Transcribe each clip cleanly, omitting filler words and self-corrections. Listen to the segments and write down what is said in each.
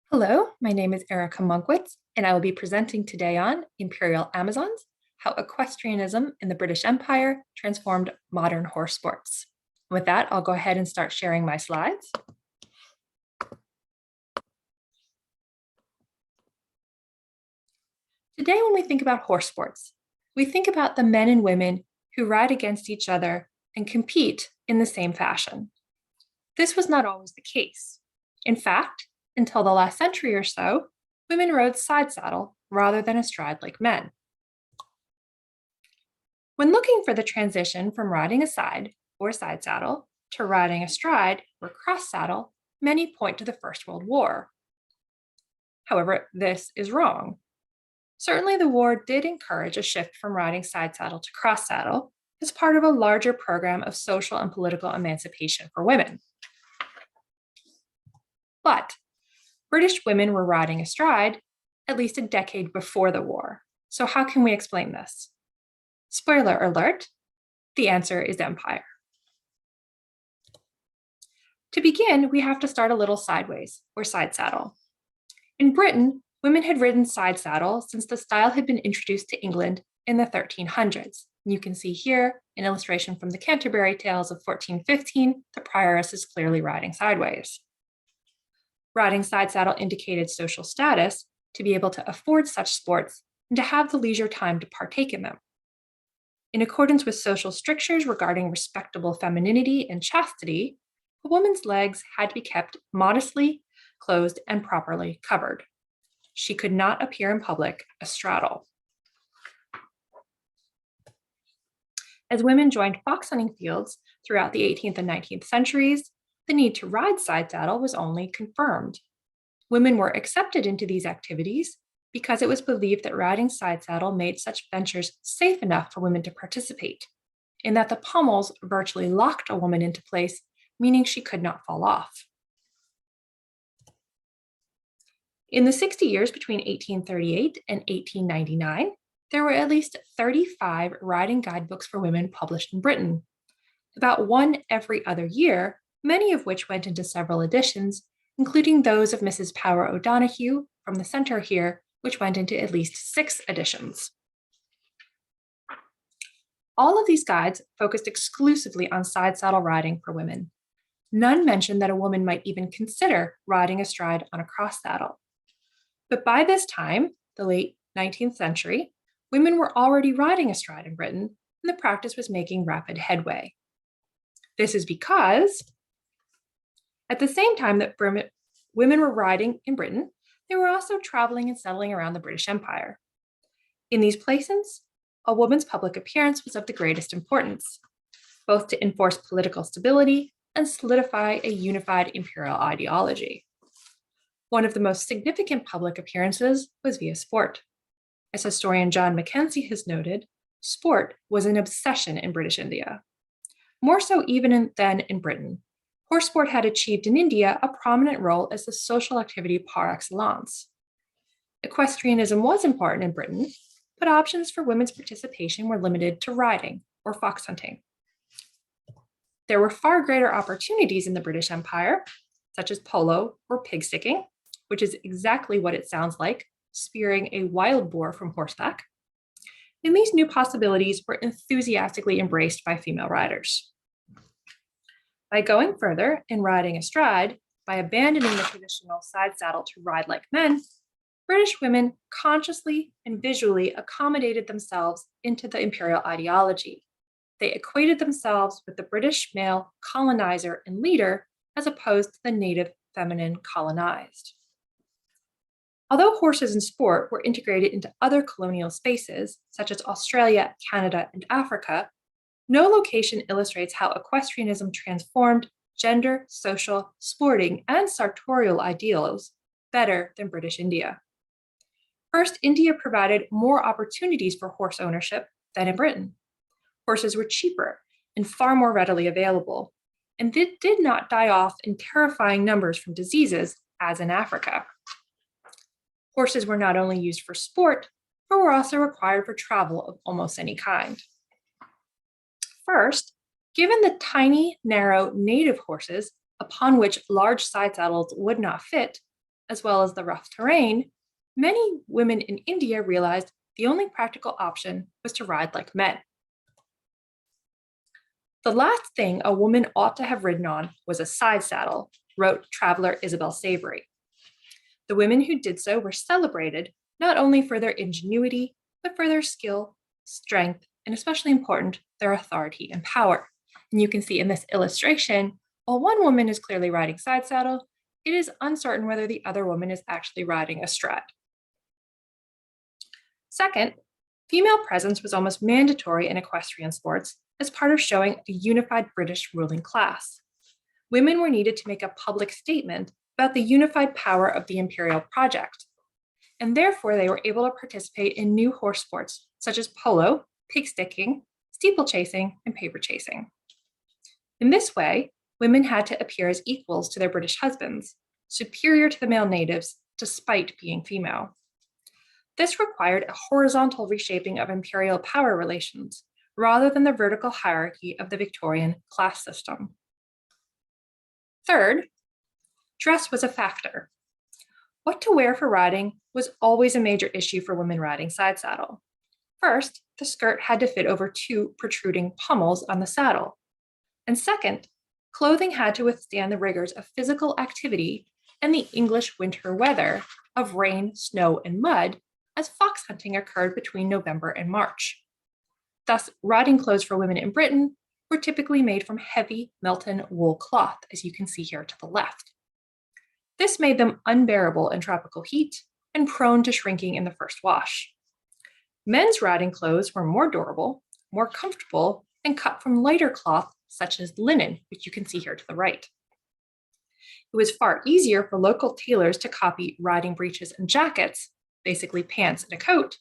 Hello, my name is Erica Munkwitz, and I will be presenting today on Imperial Amazons, how equestrianism in the British Empire transformed modern horse sports. With that, I'll go ahead and start sharing my slides. Today, when we think about horse sports, we think about the men and women who ride against each other and compete in the same fashion. This was not always the case. In fact, until the last century or so, women rode side saddle rather than astride like men. When looking for the transition from riding aside or side saddle to riding astride or cross saddle, many point to the First World War. However, this is wrong. Certainly, the war did encourage a shift from riding side saddle to cross saddle as part of a larger program of social and political emancipation for women. But British women were riding astride at least a decade before the war. So how can we explain this? Spoiler alert, the answer is empire. To begin, we have to start a little sideways, or side saddle. In Britain, women had ridden side saddle since the style had been introduced to England in the 1300s. You can see here an illustration from the Canterbury Tales of 1415. The prioress is clearly riding sideways. Riding side saddle indicated social status, to be able to afford such sports and to have the leisure time to partake in them. In accordance with social strictures regarding respectable femininity and chastity, a woman's legs had to be kept modestly closed and properly covered. She could not appear in public astraddle. As women joined fox hunting fields throughout the 18th and 19th centuries, the need to ride side saddle was only confirmed. Women were accepted into these activities because it was believed that riding side saddle made such ventures safe enough for women to participate, in that the pommels virtually locked a woman into place, meaning she could not fall off. In the 60 years between 1838 and 1899, there were at least 35 riding guidebooks for women published in Britain. About one every other year, many of which went into several editions, including those of Mrs. Power O'Donoghue from the center here, which went into at least 6 editions. All of these guides focused exclusively on side saddle riding for women. None mentioned that a woman might even consider riding astride on a cross saddle. But by this time, the late 19th century, women were already riding astride in Britain, and the practice was making rapid headway. This is because at the same time that women were riding in Britain, they were also traveling and settling around the British Empire. In these places, a woman's public appearance was of the greatest importance, both to enforce political stability and solidify a unified imperial ideology. One of the most significant public appearances was via sport. As historian John Mackenzie has noted, sport was an obsession in British India. More so even than in Britain, horse sport had achieved in India a prominent role as the social activity par excellence. Equestrianism was important in Britain, but options for women's participation were limited to riding or fox hunting. There were far greater opportunities in the British Empire, such as polo or pig sticking, which is exactly what it sounds like, spearing a wild boar from horseback. And these new possibilities were enthusiastically embraced by female riders. By going further and riding astride, by abandoning the traditional side saddle to ride like men, British women consciously and visually accommodated themselves into the imperial ideology. They equated themselves with the British male colonizer and leader as opposed to the native feminine colonized. Although horses in sport were integrated into other colonial spaces, such as Australia, Canada, and Africa, no location illustrates how equestrianism transformed gender, social, sporting, and sartorial ideals better than British India. First, India provided more opportunities for horse ownership than in Britain. Horses were cheaper and far more readily available, and they did not die off in terrifying numbers from diseases as in Africa. Horses were not only used for sport, but were also required for travel of almost any kind. First, given the tiny, narrow native horses upon which large side saddles would not fit, as well as the rough terrain, many women in India realized the only practical option was to ride like men. The last thing a woman ought to have ridden on was a side saddle, wrote traveler Isabel Savory. The women who did so were celebrated not only for their ingenuity, but for their skill, strength, and especially important, their authority and power. And you can see in this illustration, while one woman is clearly riding side saddle, it is uncertain whether the other woman is actually riding astride. Second, female presence was almost mandatory in equestrian sports as part of showing a unified British ruling class. Women were needed to make a public statement about the unified power of the imperial project, and therefore they were able to participate in new horse sports such as polo, pig sticking, steeplechasing, and paper chasing. In this way, women had to appear as equals to their British husbands, superior to the male natives despite being female. This required a horizontal reshaping of imperial power relations rather than the vertical hierarchy of the Victorian class system. Third, dress was a factor. What to wear for riding was always a major issue for women riding side saddle. First, the skirt had to fit over two protruding pommels on the saddle. And second, clothing had to withstand the rigors of physical activity and the English winter weather of rain, snow, and mud, as fox hunting occurred between November and March. Thus, riding clothes for women in Britain were typically made from heavy Melton wool cloth, as you can see here to the left. This made them unbearable in tropical heat and prone to shrinking in the first wash. Men's riding clothes were more durable, more comfortable, and cut from lighter cloth such as linen, which you can see here to the right. It was far easier for local tailors to copy riding breeches and jackets, basically pants and a coat,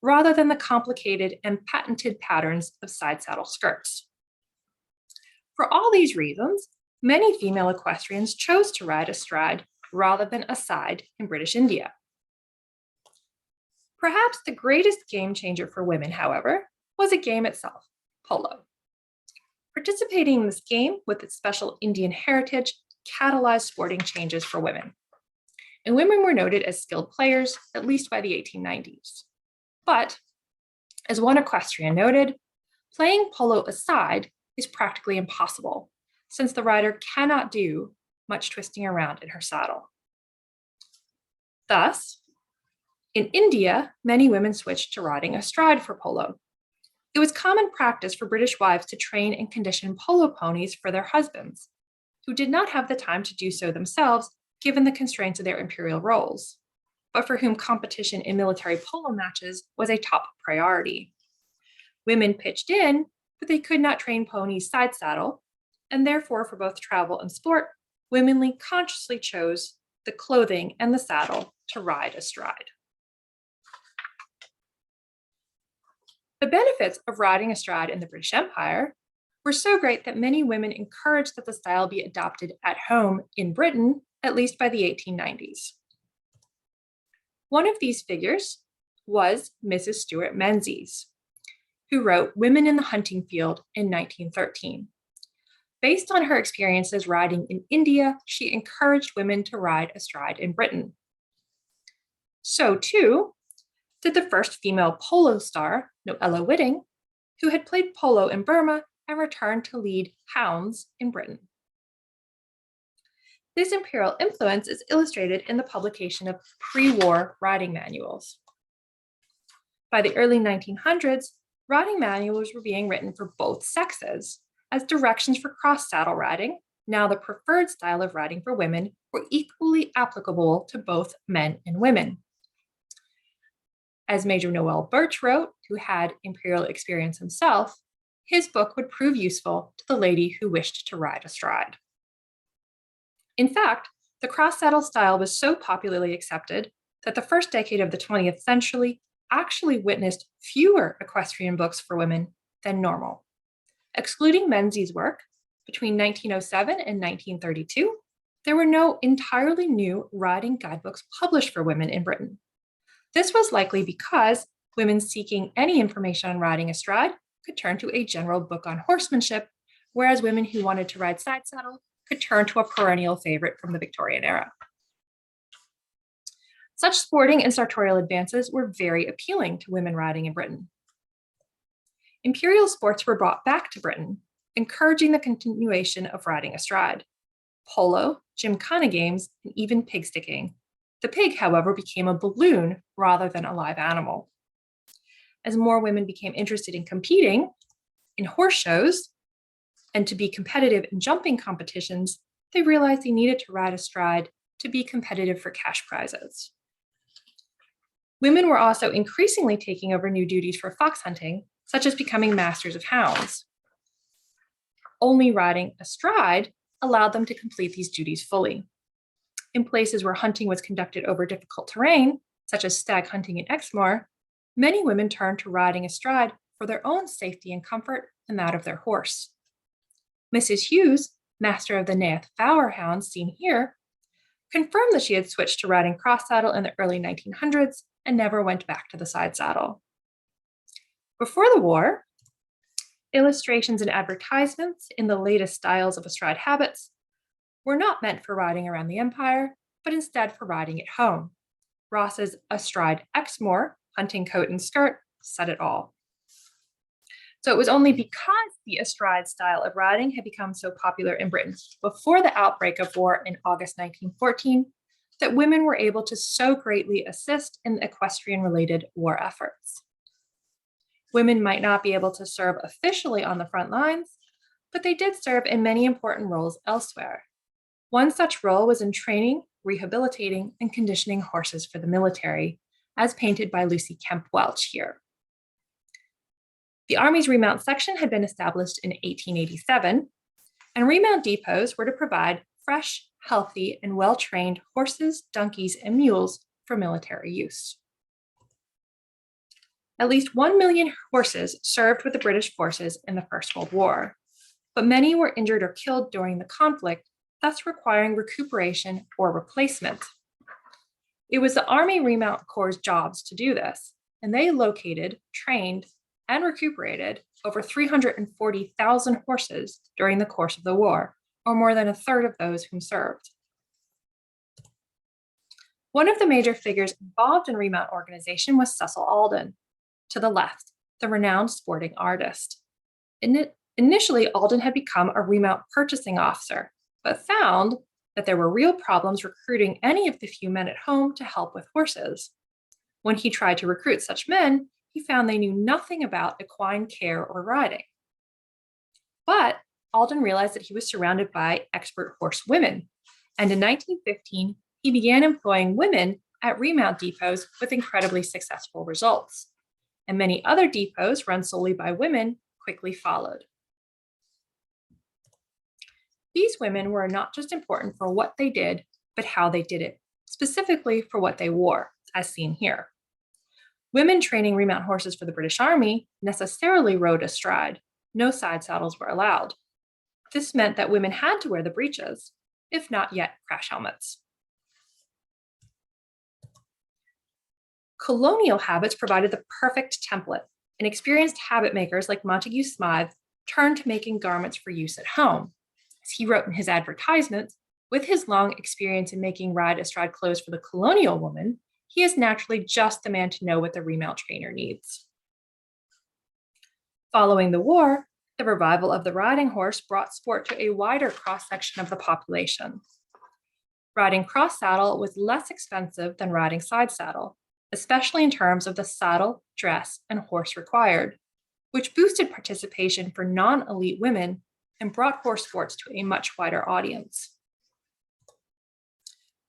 rather than the complicated and patented patterns of side saddle skirts. For all these reasons, many female equestrians chose to ride astride rather than aside in British India. Perhaps the greatest game changer for women, however, was a game itself, polo. Participating in this game with its special Indian heritage catalyzed sporting changes for women. And women were noted as skilled players, at least by the 1890s. But, as one equestrian noted, playing polo aside is practically impossible, since the rider cannot do much twisting around in her saddle. Thus, in India, many women switched to riding astride for polo. It was common practice for British wives to train and condition polo ponies for their husbands, who did not have the time to do so themselves given the constraints of their imperial roles, but for whom competition in military polo matches was a top priority. Women pitched in, but they could not train ponies side saddle, and therefore for both travel and sport, women consciously chose the clothing and the saddle to ride astride. The benefits of riding astride in the British Empire were so great that many women encouraged that the style be adopted at home in Britain, at least by the 1890s. One of these figures was Mrs. Stuart Menzies, who wrote Women in the Hunting Field in 1913. Based on her experiences riding in India, she encouraged women to ride astride in Britain. So too did the first female polo star, Noella Whiting, who had played polo in Burma and returned to lead hounds in Britain. This imperial influence is illustrated in the publication of pre-war riding manuals. By the early 1900s, riding manuals were being written for both sexes as directions for cross-saddle riding, now the preferred style of riding for women, were equally applicable to both men and women. As Major Noel Birch wrote, who had imperial experience himself, his book would prove useful to the lady who wished to ride astride. In fact, the cross-saddle style was so popularly accepted that the first decade of the 20th century actually witnessed fewer equestrian books for women than normal. Excluding Menzies' work, between 1907 and 1932, there were no entirely new riding guidebooks published for women in Britain. This was likely because women seeking any information on riding astride could turn to a general book on horsemanship, whereas women who wanted to ride side saddle could turn to a perennial favorite from the Victorian era. Such sporting and sartorial advances were very appealing to women riding in Britain. Imperial sports were brought back to Britain, encouraging the continuation of riding astride. Polo, gymkhana games, and even pig sticking. The pig, however, became a balloon rather than a live animal. As more women became interested in competing in horse shows and to be competitive in jumping competitions, they realized they needed to ride astride to be competitive for cash prizes. Women were also increasingly taking over new duties for fox hunting, such as becoming masters of hounds. Only riding astride allowed them to complete these duties fully. In places where hunting was conducted over difficult terrain, such as stag hunting in Exmoor, many women turned to riding astride for their own safety and comfort and that of their horse. Mrs. Hughes, master of the Nath Fowler hounds seen here, confirmed that she had switched to riding cross saddle in the early 1900s and never went back to the side saddle. Before the war, illustrations and advertisements in the latest styles of astride habits were not meant for riding around the empire, but instead for riding at home. Ross's Astride Exmoor hunting coat and skirt said it all. So it was only because the astride style of riding had become so popular in Britain before the outbreak of war in August 1914 that women were able to so greatly assist in the equestrian-related war efforts. Women might not be able to serve officially on the front lines, but they did serve in many important roles elsewhere. One such role was in training, rehabilitating, and conditioning horses for the military, as painted by Lucy Kemp Welch here. The Army's remount section had been established in 1887, and remount depots were to provide fresh, healthy, and well-trained horses, donkeys, and mules for military use. At least 1 million horses served with the British forces in the First World War, but many were injured or killed during the conflict, thus requiring recuperation or replacement. It was the Army Remount Corps' jobs to do this, and they located, trained, and recuperated over 340,000 horses during the course of the war, or more than a third of those whom served. One of the major figures involved in remount organization was Cecil Alden. To the left, the renowned sporting artist. Initially, Alden had become a remount purchasing officer, but found that there were real problems recruiting any of the few men at home to help with horses. When he tried to recruit such men, he found they knew nothing about equine care or riding. But Alden realized that he was surrounded by expert horse women, and in 1915, he began employing women at remount depots with incredibly successful results. And many other depots run solely by women quickly followed. These women were not just important for what they did, but how they did it, specifically for what they wore, as seen here. Women training remount horses for the British Army necessarily rode astride. No side saddles were allowed. This meant that women had to wear the breeches, if not yet crash helmets. Colonial habits provided the perfect template, and experienced habit makers like Montague Smythe turned to making garments for use at home. As he wrote in his advertisement, with his long experience in making ride astride clothes for the colonial woman, he is naturally just the man to know what the remount trainer needs. Following the war, the revival of the riding horse brought sport to a wider cross-section of the population. Riding cross saddle was less expensive than riding side saddle, especially in terms of the saddle, dress, and horse required, which boosted participation for non-elite women and brought horse sports to a much wider audience.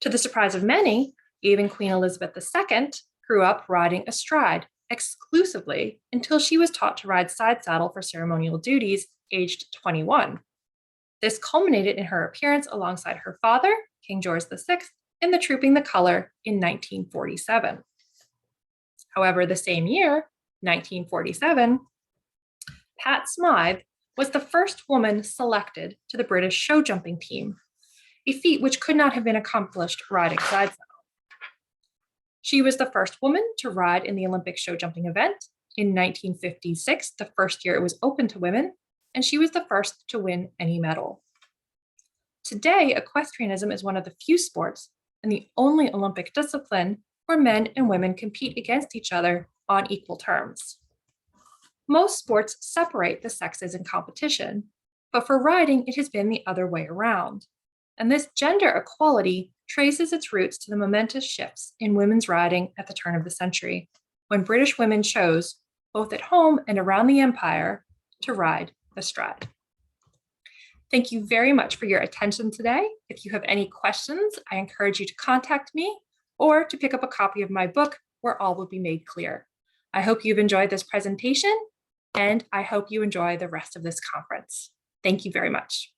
To the surprise of many, even Queen Elizabeth II grew up riding astride exclusively until she was taught to ride side saddle for ceremonial duties aged 21. This culminated in her appearance alongside her father, King George VI, in the Trooping the Color in 1947. However, the same year, 1947, Pat Smythe was the first woman selected to the British show jumping team, a feat which could not have been accomplished riding side saddle. She was the first woman to ride in the Olympic show jumping event in 1956, the first year it was open to women, and she was the first to win any medal. Today, equestrianism is one of the few sports and the only Olympic discipline where men and women compete against each other on equal terms. Most sports separate the sexes in competition, but for riding, it has been the other way around. And this gender equality traces its roots to the momentous shifts in women's riding at the turn of the century, when British women chose, both at home and around the empire, to ride the stride. Thank you very much for your attention today. If you have any questions, I encourage you to contact me or to pick up a copy of my book, where all will be made clear. I hope you've enjoyed this presentation, and I hope you enjoy the rest of this conference. Thank you very much.